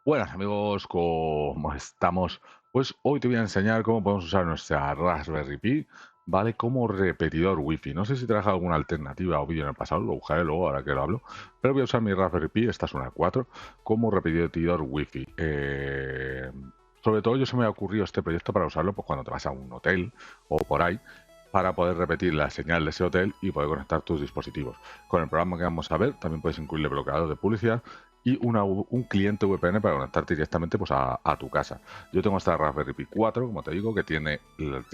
Buenas amigos, ¿cómo estamos? Pues hoy te voy a enseñar cómo podemos usar nuestra Raspberry Pi, ¿vale? Como repetidor Wi-Fi. No sé si traje alguna alternativa o vídeo en el pasado, lo buscaré luego ahora que lo hablo, pero voy a usar mi Raspberry Pi, esta es una 4, como repetidor Wi-Fi. Sobre todo yo se me ha ocurrido este proyecto para usarlo pues, cuando te vas a un hotel o por ahí, para poder repetir la señal de ese hotel y poder conectar tus dispositivos. Con el programa que vamos a ver también puedes incluirle bloqueador de publicidad y un cliente VPN para conectarte directamente pues, a tu casa. Yo tengo esta Raspberry Pi 4, como te digo, que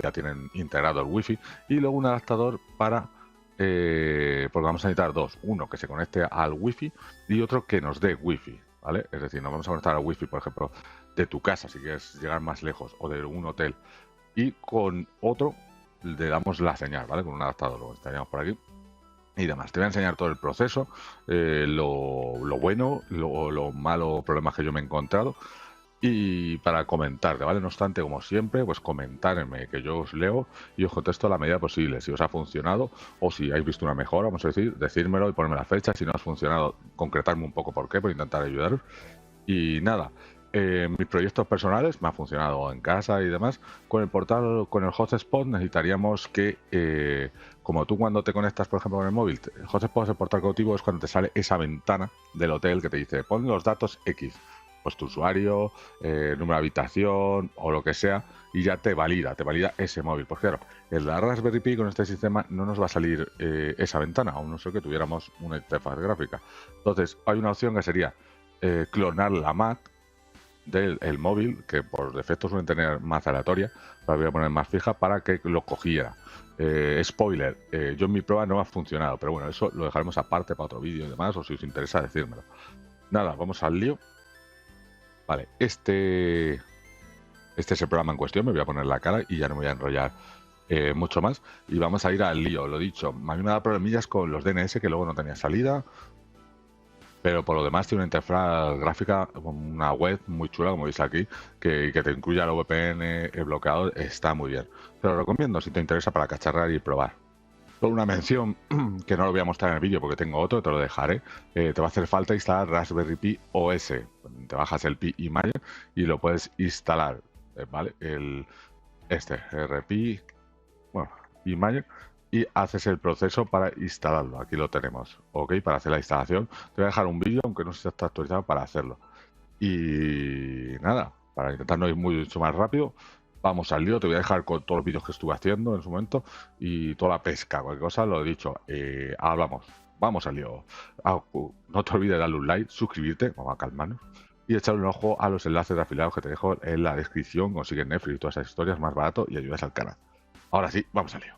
ya tienen integrado el Wi-Fi y luego un adaptador para porque vamos a necesitar dos, uno que se conecte al Wi-Fi y otro que nos dé Wi-Fi, ¿vale? Es decir, nos vamos a conectar al Wi-Fi, por ejemplo, de tu casa si quieres llegar más lejos o de un hotel y con otro le damos la señal, ¿vale? Con un adaptador, lo estaríamos por aquí y demás. Te voy a enseñar todo el proceso, lo bueno, lo malo, problemas que yo me he encontrado y para comentarte, ¿vale? No obstante, como siempre, pues comentarme, que yo os leo y os contesto a la medida posible. Si os ha funcionado o si habéis visto una mejora, vamos a decir, decírmelo y ponerme la fecha. Si no os ha funcionado, concretarme un poco por qué, por intentar ayudaros. Y nada, mis proyectos personales me ha funcionado en casa y demás. Con el portal, con el hotspot necesitaríamos que, como tú cuando te conectas, por ejemplo, con el móvil, el hotspot es el portal cautivo, es cuando te sale esa ventana del hotel que te dice, pon los datos X, pues tu usuario, número de habitación o lo que sea, y ya te valida ese móvil. Pues claro, en la Raspberry Pi con este sistema no nos va a salir esa ventana, a no ser que tuviéramos una interfaz gráfica. Entonces, hay una opción que sería clonar la MAC del el móvil, que por defecto suelen tener más aleatoria, la voy a poner más fija para que lo cogiera. Spoiler, yo en mi prueba no ha funcionado, pero bueno, eso lo dejaremos aparte para otro vídeo y demás, o si os interesa decírmelo. Nada, vamos al lío. Vale, este es el programa en cuestión, me voy a poner la cara y ya no me voy a enrollar mucho más. Y vamos a ir al lío, lo dicho. A mí me da problemillas con los DNS que luego no tenía salida. Pero por lo demás tiene una interfaz gráfica, una web muy chula, como veis aquí, que te incluye el VPN, el bloqueador, está muy bien. Te lo recomiendo si te interesa para cacharrar y probar. Por una mención que no lo voy a mostrar en el vídeo porque tengo otro, te lo dejaré. Te va a hacer falta instalar Raspberry Pi OS. Te bajas el Pi Imager y lo puedes instalar, ¿vale? Este, RPi, bueno, Imager, y haces el proceso para instalarlo. Aquí lo tenemos, ¿ok? Para hacer la instalación. Te voy a dejar un vídeo, aunque no sé si está actualizado, para hacerlo. Y nada, para intentar ir mucho más rápido, vamos al lío. Te voy a dejar con todos los vídeos que estuve haciendo en su momento y toda la pesca, cualquier cosa, lo he dicho. Hablamos, vamos al lío. No te olvides de darle un like, suscribirte, vamos a calmarnos, y echar un ojo a los enlaces de afiliados que te dejo en la descripción. Consigues Netflix y todas esas historias más barato y ayudas al canal. Ahora sí, vamos al lío.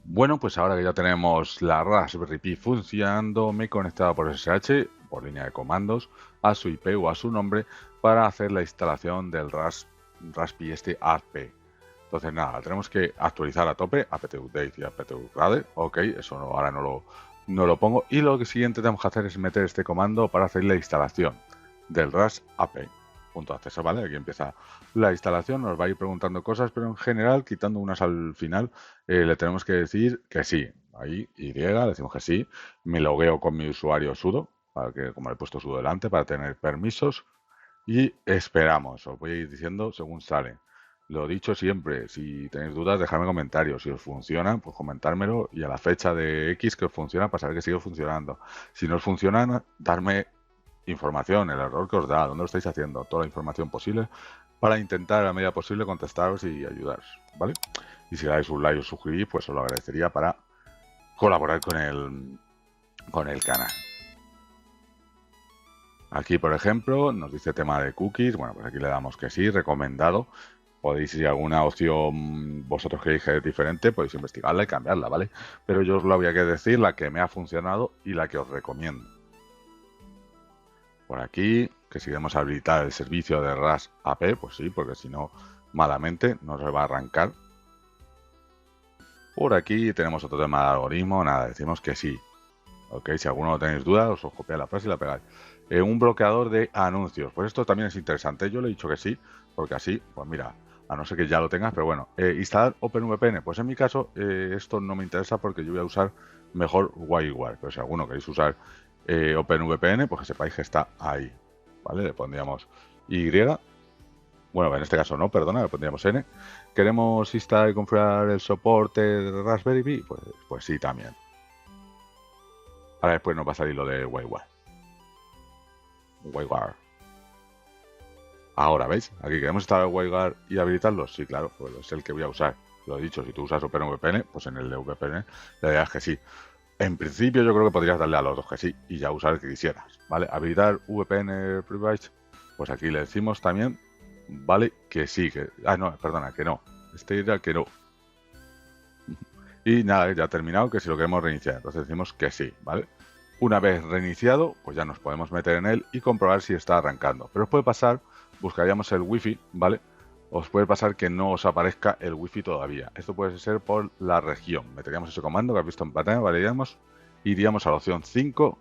Bueno, pues ahora que ya tenemos la Raspberry Pi funcionando, me he conectado por SSH, por línea de comandos, a su IP o a su nombre para hacer la instalación del Raspi este AP. Entonces nada, tenemos que actualizar a tope apt update y apt upgrade. Ok, eso ahora no lo pongo. Y lo siguiente que tenemos que hacer es meter este comando para hacer la instalación del RAS AP. Punto de acceso, ¿vale? Aquí empieza la instalación, nos va a ir preguntando cosas, pero en general, quitando unas al final, le tenemos que decir que sí. Ahí, Y, le decimos que sí. Me logueo con mi usuario sudo, para que, como le he puesto sudo delante, para tener permisos. Y esperamos, os voy a ir diciendo según sale. Lo dicho siempre, si tenéis dudas, dejadme comentarios. Si os funciona, pues comentármelo y a la fecha de X que os funciona para saber que sigue funcionando. Si no os funciona, darme información, el error que os da, dónde lo estáis haciendo, toda la información posible para intentar a la medida posible contestaros y ayudaros, ¿vale? Y si dais un like o suscribís, pues os lo agradecería para colaborar con el canal. Aquí, por ejemplo, nos dice tema de cookies. Bueno, pues aquí le damos que sí, recomendado. Podéis, si alguna opción vosotros queréis que es diferente, podéis investigarla y cambiarla, ¿vale? Pero yo os lo voy a decir, la que me ha funcionado y la que os recomiendo. Por aquí, que si queremos habilitar el servicio de RAS AP, pues sí, porque si no, malamente no se va a arrancar. Por aquí tenemos otro tema de algoritmo, nada, decimos que sí. Ok, si alguno tenéis dudas, os copiáis la frase y la pegáis. Un bloqueador de anuncios, pues esto también es interesante. Yo le he dicho que sí, porque así, pues mira, a no ser que ya lo tengas, pero bueno, instalar OpenVPN, pues en mi caso esto no me interesa porque yo voy a usar mejor WireGuard, pero si alguno queréis usar OpenVPN, pues que sepáis que está ahí. ¿vale? Le pondríamos Y. Bueno, en este caso no, perdona, le pondríamos N. ¿Queremos instalar y configurar el soporte de Raspberry Pi? Pues sí, también. Ahora después nos va a salir lo de WireGuard. Ahora, ¿veis? Aquí queremos instalar el WireGuard y habilitarlo. Sí, claro, pues es el que voy a usar. Lo he dicho, si tú usas OpenVPN, pues en el de VPN le dirás que sí. En principio yo creo que podrías darle a los dos que sí y ya usar el que quisieras, ¿vale? Habilitar VPN Privilege, pues aquí le decimos también, ¿vale? Que sí, que... Ah, no, perdona, que no. Este era que no. Y nada, ya ha terminado, que si lo queremos reiniciar, entonces decimos que sí, ¿vale? Una vez reiniciado, pues ya nos podemos meter en él y comprobar si está arrancando. Pero os puede pasar, buscaríamos el Wi-Fi, ¿vale? Os puede pasar que no os aparezca el Wi-Fi todavía. Esto puede ser por la región. Meteríamos ese comando que has visto en pantalla, validaríamos, iríamos a la opción 5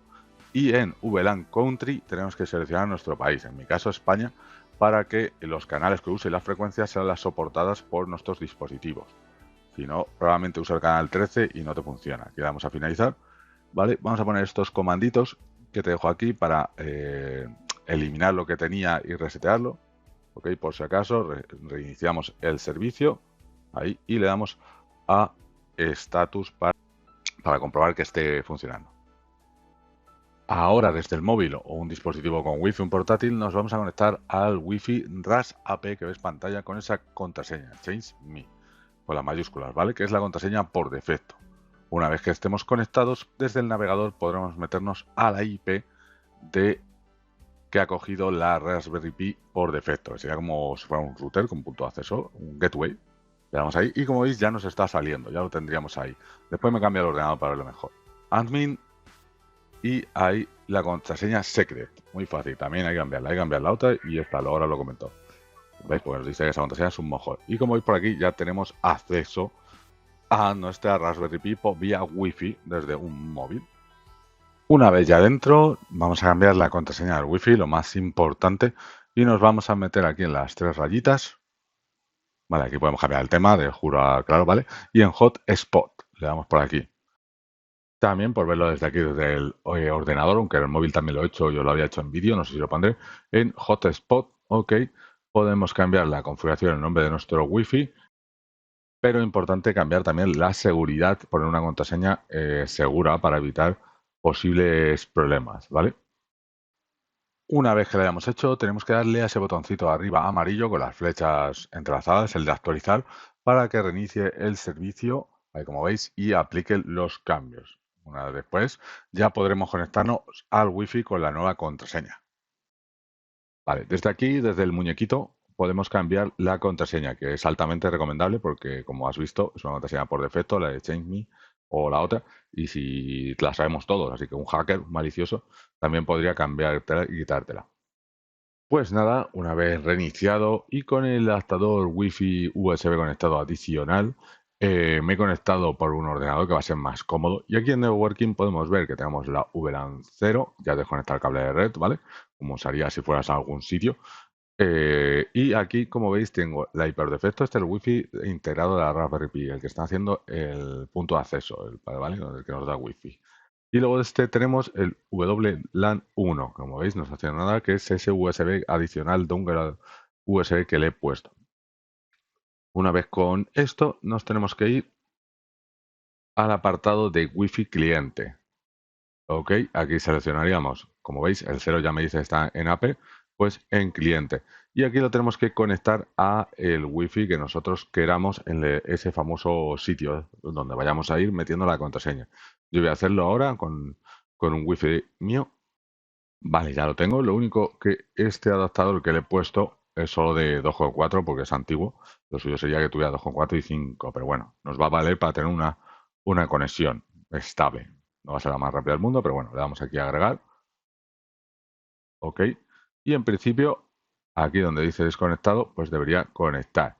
y en VLAN Country tenemos que seleccionar nuestro país, en mi caso España, para que los canales que use y las frecuencias sean las soportadas por nuestros dispositivos. Si no, probablemente usa el canal 13 y no te funciona. Aquí le damos a finalizar. ¿Vale? Vamos a poner estos comanditos que te dejo aquí para eliminar lo que tenía y resetearlo. Ok, por si acaso, reiniciamos el servicio ahí y le damos a status para comprobar que esté funcionando. Ahora desde el móvil o un dispositivo con Wi-Fi, un portátil, nos vamos a conectar al Wi-Fi RAS AP que ves pantalla con esa contraseña, Change Me, con las mayúsculas, ¿vale? Que es la contraseña por defecto. Una vez que estemos conectados, desde el navegador podremos meternos a la IP que ha cogido la Raspberry Pi por defecto. Sería como si fuera un router con punto de acceso, un gateway. Le damos ahí y como veis ya nos está saliendo, ya lo tendríamos ahí. Después me cambio el ordenador para verlo mejor. Admin y ahí la contraseña secret. Muy fácil, también hay que cambiar la otra y esta, ahora lo comentó. ¿Veis? Pues nos dice que esa contraseña es un mojón. Y como veis por aquí ya tenemos acceso a nuestra Raspberry Pi vía Wi-Fi desde un móvil. Una vez ya dentro, vamos a cambiar la contraseña del Wi-Fi, lo más importante, y nos vamos a meter aquí en las tres rayitas. Vale, aquí podemos cambiar el tema de juro a claro, ¿vale? Y en Hotspot, le damos por aquí. También por verlo desde aquí, desde el ordenador, aunque en el móvil también lo he hecho, yo lo había hecho en vídeo, no sé si lo pondré, en Hotspot, ok, podemos cambiar la configuración, el nombre de nuestro Wi-Fi, pero importante cambiar también la seguridad, poner una contraseña segura para evitar posibles problemas, ¿vale? Una vez que lo hayamos hecho, tenemos que darle a ese botoncito arriba amarillo con las flechas entrelazadas, el de actualizar, para que reinicie el servicio, ahí como veis, y aplique los cambios. Una vez después, ya podremos conectarnos al Wi-Fi con la nueva contraseña. Vale, desde aquí, desde el muñequito, podemos cambiar la contraseña, que es altamente recomendable porque, como has visto, es una contraseña por defecto, la de ChangeMe o la otra, y si la sabemos todos, así que un hacker un malicioso también podría cambiártela y quitártela. Pues nada, una vez reiniciado y con el adaptador Wi-Fi USB conectado adicional, me he conectado por un ordenador que va a ser más cómodo. Y aquí en Networking podemos ver que tenemos la VLAN 0, ya desconectar el cable de red, ¿vale? Como usaría si fueras a algún sitio. Y aquí, como veis, tengo la hiperdefecto, este es el Wi-Fi integrado de la Raspberry Pi, el que está haciendo el punto de acceso, ¿vale? El que nos da Wi-Fi. Y luego de este tenemos el WLAN 1, como veis, no está haciendo nada, que es ese USB adicional dongle USB que le he puesto. Una vez con esto, nos tenemos que ir al apartado de Wi-Fi cliente. Ok, aquí seleccionaríamos, como veis, el 0 ya me dice está en AP, pues en cliente. Y aquí lo tenemos que conectar a el Wi-Fi que nosotros queramos en ese famoso sitio donde vayamos a ir metiendo la contraseña. Yo voy a hacerlo ahora con un Wi-Fi mío. Vale, ya lo tengo. Lo único que este adaptador que le he puesto es solo de 2,4 porque es antiguo. Lo suyo sería que tuviera 2,4 y 5, pero bueno, nos va a valer para tener una conexión estable. No va a ser la más rápida del mundo, pero bueno, le damos aquí a agregar. Ok. Y en principio, aquí donde dice desconectado, pues debería conectar.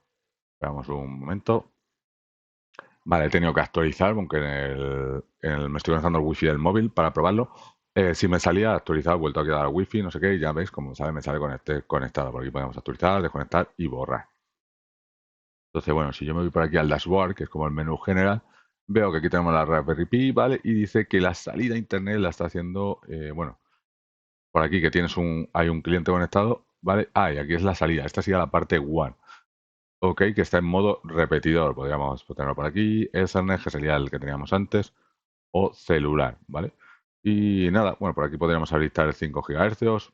Veamos un momento. Vale, he tenido que actualizar, aunque me estoy conectando el wifi del móvil para probarlo. Si me salía actualizado, he vuelto a quedar al wifi, no sé qué, y ya veis, como me sale conectado. Por aquí podemos actualizar, desconectar y borrar. Entonces, bueno, si yo me voy por aquí al dashboard, que es como el menú general, veo que aquí tenemos la Raspberry Pi, ¿vale? Y dice que la salida a internet la está haciendo, bueno, por aquí que tienes hay un cliente conectado, ¿vale? Y aquí es la salida. Esta sería la parte one. Ok, que está en modo repetidor. Podríamos ponerlo por aquí. Ethernet, que sería el que teníamos antes, o celular, ¿vale? Y nada, bueno, por aquí podríamos habilitar el 5 GHz.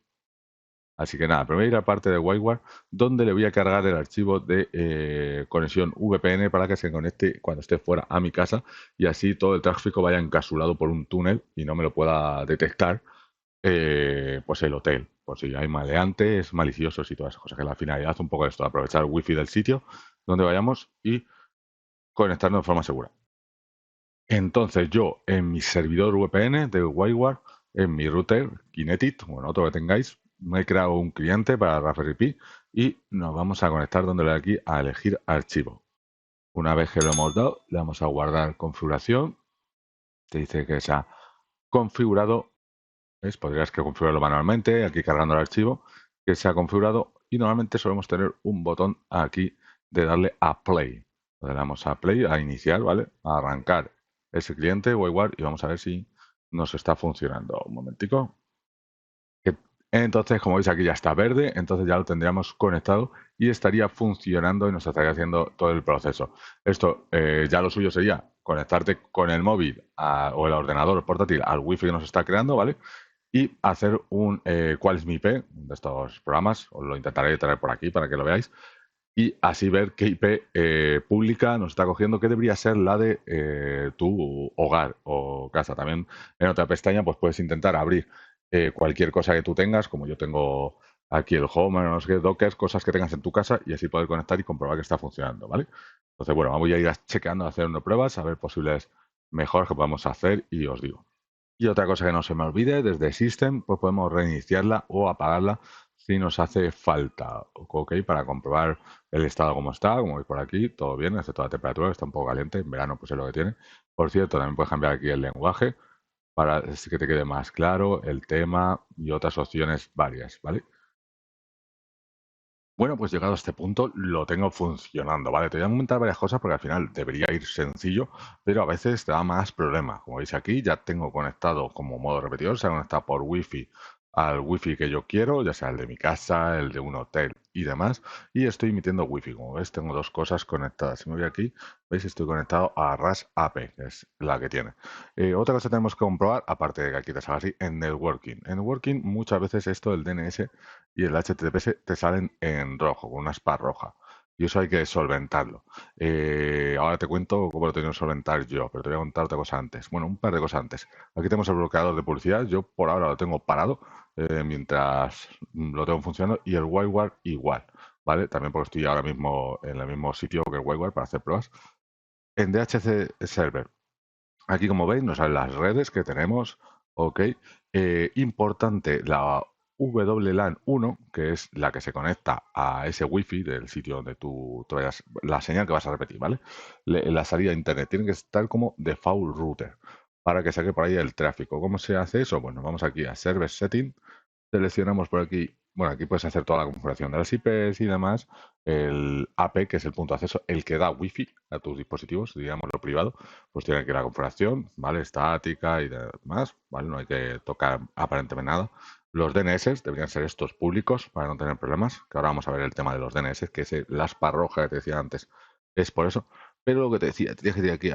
Así que nada, pero voy a ir a parte de WireGuard, donde le voy a cargar el archivo de conexión VPN para que se conecte cuando esté fuera a mi casa y así todo el tráfico vaya encapsulado por un túnel y no me lo pueda detectar pues el hotel, por si hay maleantes, maliciosos y todas esas cosas, que la finalidad un poco de esto, aprovechar el wifi del sitio donde vayamos y conectarnos de forma segura. Entonces yo en mi servidor VPN de WireGuard, en mi router Kinetic, o en otro que tengáis, me he creado un cliente para Raspberry Pi y nos vamos a conectar donde le doy aquí a elegir archivo. Una vez que lo hemos dado, le vamos a guardar configuración. Te dice que se ha configurado. ¿Ves? Podrías que configurarlo manualmente, aquí cargando el archivo, que se ha configurado y normalmente solemos tener un botón aquí de darle a play. Le damos a play, a iniciar, ¿vale? A arrancar ese cliente WireGuard y vamos a ver si nos está funcionando. Un momentico. Entonces, como veis aquí ya está verde, entonces ya lo tendríamos conectado y estaría funcionando y nos estaría haciendo todo el proceso. Esto ya lo suyo sería conectarte con el móvil o el ordenador portátil al wifi que nos está creando, ¿vale? Y hacer un cuál es mi IP de estos programas, os lo intentaré traer por aquí para que lo veáis, y así ver qué IP pública nos está cogiendo, que debería ser la de tu hogar o casa. También en otra pestaña pues puedes intentar abrir cualquier cosa que tú tengas, como yo tengo aquí el Home, no sé qué, Docker, cosas que tengas en tu casa y así poder conectar y comprobar que está funcionando, ¿vale? Entonces, bueno, voy a ir chequeando, haciendo pruebas, a ver posibles mejoras que podamos hacer y os digo. Y otra cosa que no se me olvide, desde System, pues podemos reiniciarla o apagarla si nos hace falta, ¿ok? Para comprobar el estado como está, como veis por aquí, todo bien, excepto la temperatura, que está un poco caliente, en verano pues es lo que tiene. Por cierto, también puedes cambiar aquí el lenguaje para que te quede más claro el tema y otras opciones varias, ¿vale? Bueno, pues llegado a este punto lo tengo funcionando, ¿vale? Te voy a comentar varias cosas porque al final debería ir sencillo, pero a veces te da más problemas. Como veis aquí, ya tengo conectado como modo repetidor, se ha conectado por Wi-Fi al Wi-Fi que yo quiero, ya sea el de mi casa, el de un hotel y demás, y estoy emitiendo Wi-Fi. Como ves, tengo dos cosas conectadas. Si me voy aquí, veis, estoy conectado a RAS AP, que es la que tiene. Otra cosa que tenemos que comprobar, aparte de que aquí te sale así, en networking. En networking muchas veces esto del DNS y el HTTPS te salen en rojo, con una spa roja. Y eso hay que solventarlo. Ahora te cuento cómo lo tengo que solventar yo, pero te voy a contar otra cosa antes. Bueno, un par de cosas antes. Aquí tenemos el bloqueador de publicidad. Yo por ahora lo tengo parado mientras lo tengo funcionando. Y el WireGuard igual, ¿vale? También porque estoy ahora mismo en el mismo sitio que el WireGuard para hacer pruebas. En DHC Server, aquí como veis nos salen las redes que tenemos, ok. Importante, la WLAN 1, que es la que se conecta a ese wifi del sitio donde tú te vayas, la señal que vas a repetir, ¿vale? La salida de internet tiene que estar como default router para que saque por ahí el tráfico. ¿Cómo se hace eso? Bueno, vamos aquí a Server Setting. Seleccionamos por aquí, bueno, aquí puedes hacer toda la configuración de las IPs y demás, el AP, que es el punto de acceso, el que da Wi-Fi a tus dispositivos, digamos lo privado, pues tiene que ir a la configuración, ¿vale? Estática y demás, ¿vale? No hay que tocar aparentemente nada. Los DNS deberían ser estos públicos para no tener problemas, que ahora vamos a ver el tema de los DNS, que es la aspa roja que te decía antes, es por eso. Pero lo que te decía, te tienes que ir aquí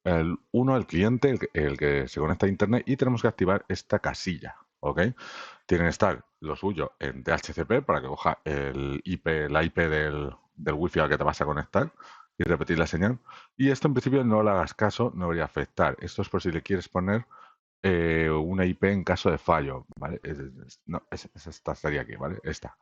el uno, el cliente, el que se conecta a internet, y tenemos que activar esta casilla, ¿ok? Tiene que estar lo suyo en DHCP para que coja el IP, la IP del wifi al que te vas a conectar y repetir la señal. Y esto en principio no le hagas caso, no debería afectar. Esto es por si le quieres poner una IP en caso de fallo, ¿vale? No, esta estaría aquí, ¿vale? Esta.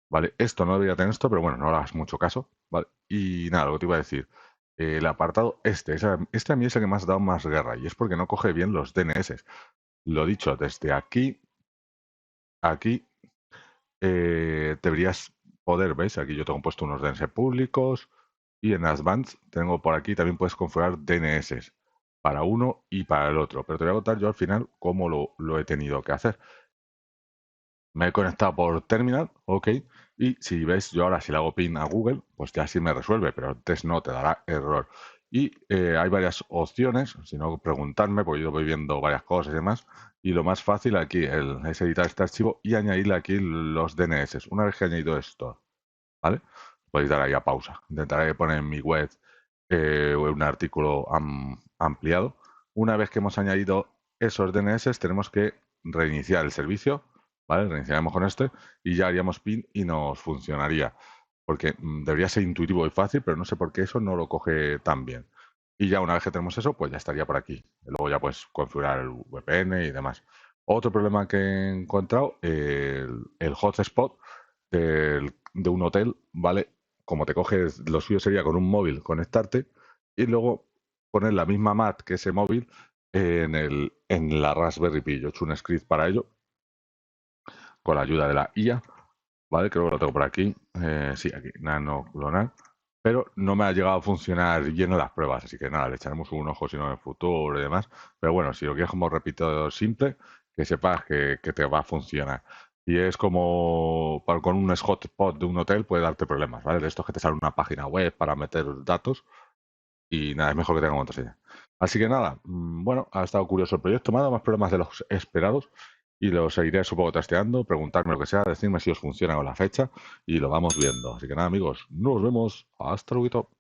¿Vale? Esto no debería tener esto, pero bueno, no le hagas mucho caso, ¿vale? Y nada, lo que te iba a decir, el apartado este a mí es el que me ha dado más guerra y es porque no coge bien los DNS. Lo dicho, desde aquí deberías poder, ¿veis? Aquí yo tengo puesto unos DNS públicos y en Advanced tengo por aquí también puedes configurar DNS para uno y para el otro, pero te voy a contar yo al final cómo lo he tenido que hacer. Me he conectado por terminal, ok. Y si ves, yo ahora si le hago pin a Google, pues ya sí me resuelve, pero antes no, te dará error. Y hay varias opciones, si no preguntarme, porque yo voy viendo varias cosas y demás. Y lo más fácil aquí es editar este archivo y añadirle aquí los DNS. Una vez que he añadido esto, ¿vale? Podéis dar ahí a pausa. Intentaré poner en mi web un artículo ampliado. Una vez que hemos añadido esos DNS, tenemos que reiniciar el servicio, ¿vale? Reiniciaremos con este y ya haríamos PIN y nos funcionaría. Porque debería ser intuitivo y fácil, pero no sé por qué eso no lo coge tan bien. Y ya una vez que tenemos eso, pues ya estaría por aquí. Luego ya pues configurar el VPN y demás. Otro problema que he encontrado, el hotspot de un hotel, ¿vale? Como te coges, lo suyo sería con un móvil conectarte y luego poner la misma MAT que ese móvil en la Raspberry Pi. Yo he hecho un script para ello con la ayuda de la IA, ¿vale? Creo que lo tengo por aquí. Sí, aquí, nano clonar. Pero no me ha llegado a funcionar lleno las pruebas, así que nada, le echaremos un ojo si no en el futuro y demás. Pero bueno, si lo quieres como repito simple, que sepas que te va a funcionar. Y es como con un hotspot de un hotel puede darte problemas, ¿vale? De estos que te sale una página web para meter datos y nada, es mejor que tenga contraseña. Así que nada, bueno, ha estado curioso el proyecto, me ha dado más problemas de los esperados y lo seguiré supongo trasteando, preguntarme lo que sea, decirme si os funciona con la fecha y lo vamos viendo. Así que nada amigos, nos vemos, hasta luego.